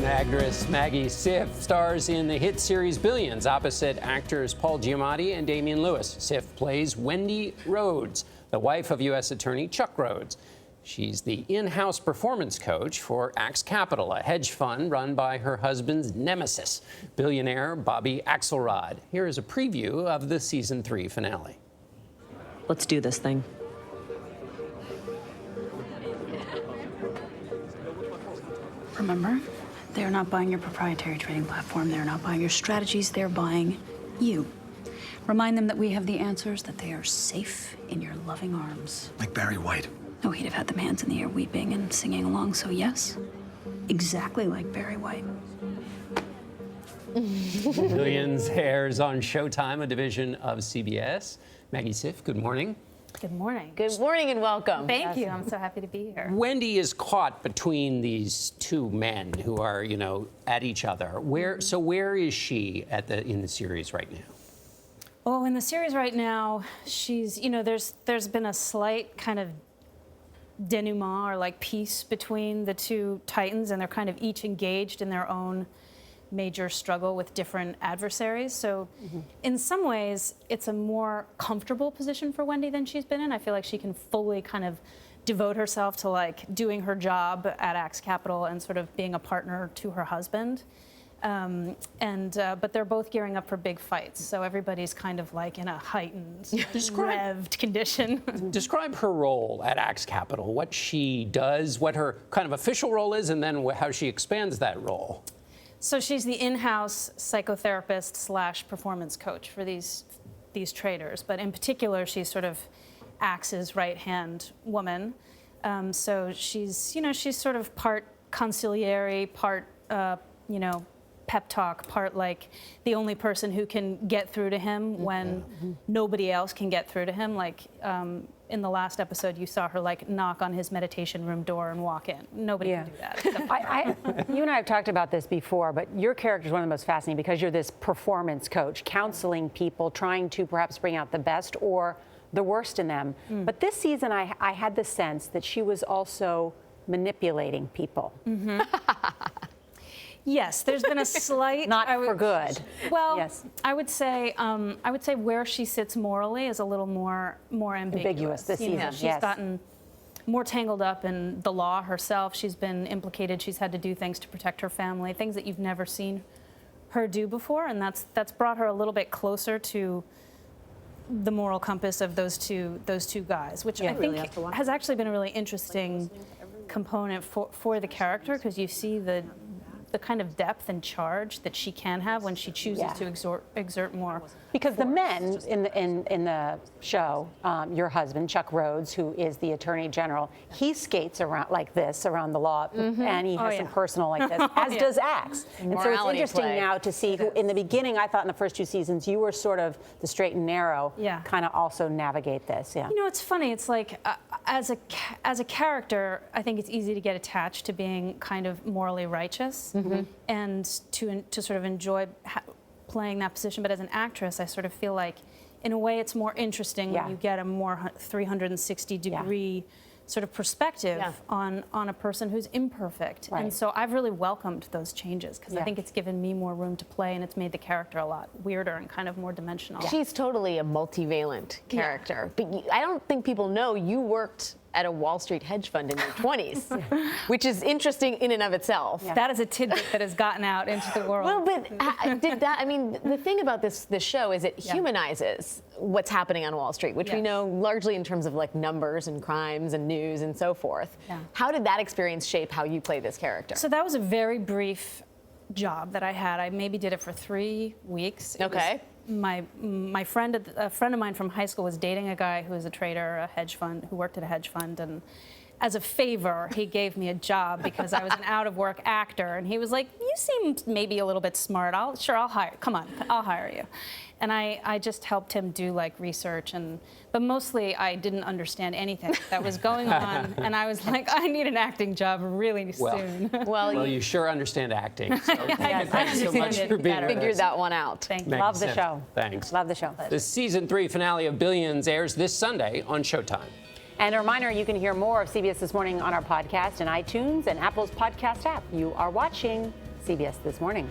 Actress Maggie Siff stars in the hit series Billions opposite actors Paul Giamatti and Damian Lewis. Siff plays Wendy Rhoades, the wife of U.S. Attorney Chuck Rhoades. She's the in-house performance coach for Axe Capital, a hedge fund run by her husband's nemesis, billionaire Bobby Axelrod. Here is a preview of the season 3 finale. Let's do this thing. Remember, they're not buying your proprietary trading platform. They're not buying your strategies. They're buying you. Remind them that we have the answers, that they are safe in your loving arms. Like Barry White. Oh, he'd have had them hands in the air weeping and singing along, so yes, exactly like Barry White. Billions airs on Showtime, a division of CBS. Maggie Siff, good morning. Good morning. Good morning and welcome. Thank you. I'm so happy to be here. Wendy is caught between these two men who are, at each other. Where is she in the series right now? Oh, in the series right now, she's, there's been a slight kind of denouement or like peace between the two titans, and they're kind of each engaged in their own major struggle with different adversaries. So in some ways, it's a more comfortable position for Wendy than she's been in. I feel like she can fully kind of devote herself to like doing her job at Axe Capital and sort of being a partner to her husband. But they're both gearing up for big fights. So everybody's kind of like in a heightened, revved condition. Describe her role at Axe Capital, what she does, what her kind of official role is, and then how she expands that role. So she's the in-house psychotherapist / performance coach for these traders, but in particular, she's sort of Axe's right-hand woman. So she's sort of part conciliary, part pep talk, part like the only person who can get through to him when nobody else can get through to him. Like in the last episode, you saw her like knock on his meditation room door and walk in. Nobody can do that. You and I have talked about this before, but your character is one of the most fascinating because you're this performance coach, counseling people, trying to perhaps bring out the best or the worst in them. But this season, I had the sense that she was also manipulating people. Yes, there's been a slight for good. Well, yes. I would say where she sits morally is a little more ambiguous this season. She's gotten more tangled up in the law herself. She's been implicated. She's had to do things to protect her family, things that you've never seen her do before, and that's brought her a little bit closer to the moral compass of those two guys, which I think has actually been a really interesting component for the character, because you see the kind of depth and charge that she can have when she chooses to exert more. Because the men in the show, your husband, Chuck Rhoades, who is the Attorney General, he skates around like this around the law, and he has some personal like this, as does Axe. And so it's interesting now to see who, in the beginning, I thought in the first 2 seasons, you were sort of the straight and narrow, kind of also navigate this. It's funny. It's like, as a character, I think it's easy to get attached to being kind of morally righteous and to sort of enjoy playing that position. But as an actress, I sort of feel like, in a way, it's more interesting when you get a more 360-degree sort of perspective on a person who's imperfect. And so I've really welcomed those changes, because I think it's given me more room to play, and it's made the character a lot weirder and kind of more dimensional. She's totally a multivalent character. But I don't think people know you worked at a Wall Street hedge fund in your 20s, which is interesting in and of itself. That is a tidbit that has gotten out into the world. Well, but the thing about this show is it humanizes what's happening on Wall Street, which we know largely in terms of like numbers and crimes and news and so forth. How did that experience shape how you play this character? So that was a very brief job that I had. I maybe did it for 3 weeks. My friend, a friend of mine from high school, was dating a guy who was a trader, who worked at a hedge fund, and as a favor, he gave me a job because I was an out-of-work actor, and he was like, "You seem maybe a little bit smart. I'll hire. Come on, I'll hire you." And I just helped him do like research, but mostly I didn't understand anything that was going on, and I was like, I need an acting job really soon. Well, you sure understand acting. So thanks so much for being here. Figured that one out. Thank you. Love the show. Thanks. Love the show. The season 3 finale of Billions airs this Sunday on Showtime. And a reminder, you can hear more of CBS This Morning on our podcast and iTunes and Apple's podcast app. You are watching CBS This Morning.